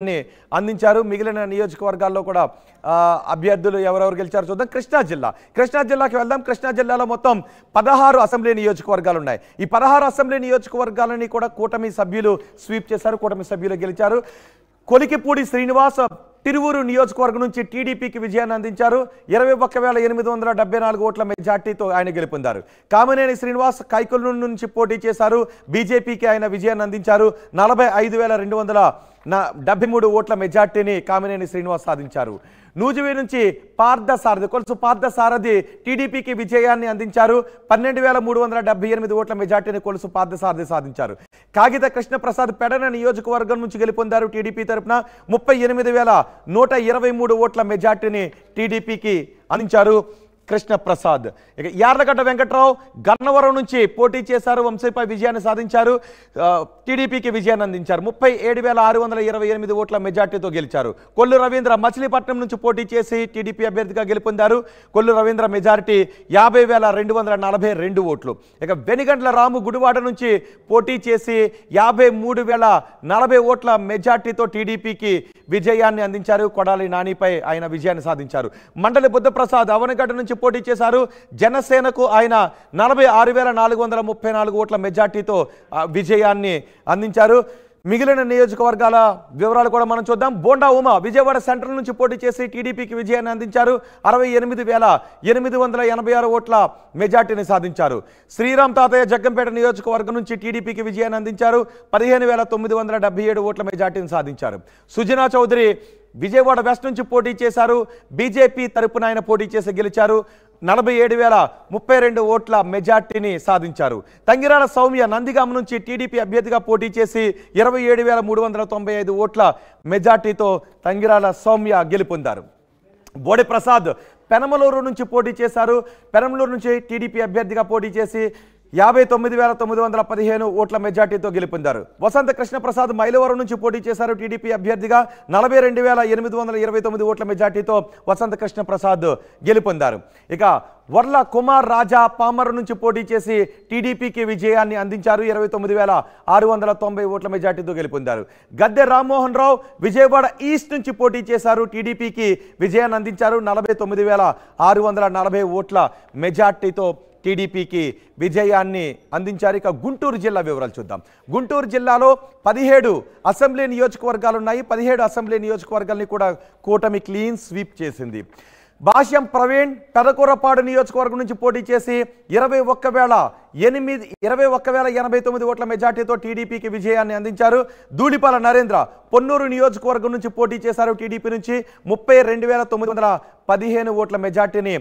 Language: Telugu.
విజయాన్ని అందించారు. మిగిలిన నియోజకవర్గాల్లో కూడా అభ్యర్థులు ఎవరెవరు గెలిచారో చూద్దాం. కృష్ణా జిల్లాకి వెళ్దాం. కృష్ణా జిల్లాలో మొత్తం 16 అసెంబ్లీ నియోజకవర్గాలు ఉన్నాయి. ఈ 16 అసెంబ్లీ నియోజకవర్గాలని కూడా కూటమి సభ్యులు స్వీప్ చేశారు. కూటమి సభ్యులు గెలిచారు. కొలికిపూడి శ్రీనివాస్ తిరువూరు నియోజకవర్గం నుంచి టీడీపీకి విజయాన్ని అందించారు. 21,874 ఓట్ల మెజార్టీతో ఆయన గెలుపొందారు. కామినేని శ్రీనివాస్ కైకలూరు నుంచి పోటీ చేశారు. బీజేపీకి ఆయన విజయాన్ని అందించారు. 45,273 ఓట్ల మెజార్టీని కామినేని శ్రీనివాస్ సాధించారు. నూజివీ నుంచి పార్థసారథి టీడీపీకి విజయాన్ని అందించారు. 12,378 ఓట్ల మెజార్టీని కొలుసు పార్థసారథి సాధించారు. కాగిత కృష్ణప్రసాద్ పెడన నియోజకవర్గం నుంచి గెలుపొందారు. టీడీపీ తరపున 38,123 ఓట్ల మెజార్టీని టీడీపీకి అందించారు కృష్ణప్రసాద్. ఇక యార్లగడ్డ వెంకట్రావు గన్నవరం నుంచి పోటీ చేశారు. వంశీపై విజయాన్ని సాధించారు. టీడీపీకి విజయాన్ని అందించారు. 37,628 ఓట్ల మెజార్టీతో గెలిచారు. కొల్లు రవీంద్ర మచిలీపట్నం నుంచి పోటీ చేసి టీడీపీ అభ్యర్థిగా గెలుపొందారు. కొల్లు రవీంద్ర మెజారిటీ 50,242 ఓట్లు. ఇక వెనిగండ్ల రాము గుడివాడ నుంచి పోటీ చేసి 53,040 ఓట్ల మెజార్టీతో టీడీపీకి విజయాన్ని అందించారు. కొడాలి నానిపై ఆయన విజయాన్ని సాధించారు. మండలి బుద్ధప్రసాద్ అవనగడ్డ నుంచి పోటీ చేశారు. జనసేనకు ఆయన 46,434 ఓట్ల మెజార్టీతో విజయాన్ని అందించారు. మిగిలిన నియోజకవర్గాల వివరాలు కూడా మనం చూద్దాం. బోండా ఉమా విజయవాడ సెంట్రల్ నుంచి పోటీ చేసి టీడీపీకి విజయాన్ని అందించారు. 68,886 ఓట్ల మెజార్టీని సాధించారు. శ్రీరామ్ తాతయ్య జగ్గంపేట నియోజకవర్గం నుంచి టీడీపీకి విజయాన్ని అందించారు. 15,977 ఓట్ల మెజార్టీని సాధించారు. సుజనా చౌదరి విజయవాడ వెస్ట్ నుంచి పోటీ చేశారు. బీజేపీ తరపున ఆయన పోటీ చేసి గెలిచారు. 47,032 ఓట్ల మెజార్టీని సాధించారు. తంగిరాల సౌమ్య నందిగామ నుంచి టీడీపీ అభ్యర్థిగా పోటీ చేసి 27,395 ఓట్ల మెజార్టీతో తంగిరాల సౌమ్య గెలుపొందారు. బోడి ప్రసాద్ పెనమలూరు నుంచి పోటీ చేశారు. పెనమలూరు నుంచి టీడీపీ అభ్యర్థిగా పోటీ చేసి 59,915 ఓట్ల మెజార్టీతో గెలుపొందారు. వసంత కృష్ణప్రసాద్ మైలవరం నుంచి పోటీ చేశారు. టీడీపీ అభ్యర్థిగా 42,829 ఓట్ల మెజార్టీతో వసంత కృష్ణప్రసాద్ గెలుపొందారు. ఇక వర్ల కుమార్ రాజా పామరు నుంచి పోటీ చేసి టీడీపీకి విజయాన్ని అందించారు. 29,690 ఓట్ల మెజార్టీతో గెలుపొందారు. గద్దె రామ్మోహన్ రావు విజయవాడ ఈస్ట్ నుంచి పోటీ చేశారు. టీడీపీకి విజయాన్ని అందించారు. 49,640 ఓట్ల మెజార్టీతో టీడీపీకి విజయాన్ని అందించారు. ఇక గుంటూరు జిల్లా వివరాలు చూద్దాం. గుంటూరు జిల్లాలో 17 అసెంబ్లీ నియోజకవర్గాలు ఉన్నాయి. 17 అసెంబ్లీ నియోజకవర్గాల్ని కూడా కూటమి క్లీన్ స్వీప్ చేసింది. భాష్యం ప్రవీణ్ పెదకూరపాడు నియోజకవర్గం నుంచి పోటీ చేసి 21,089 ఓట్ల మెజార్టీతో టీడీపీకి విజయాన్ని అందించారు. ధూళిపాల నరేంద్ర పొన్నూరు నియోజకవర్గం నుంచి పోటీ చేశారు. టీడీపీ నుంచి 32,915 ఓట్ల మెజార్టీని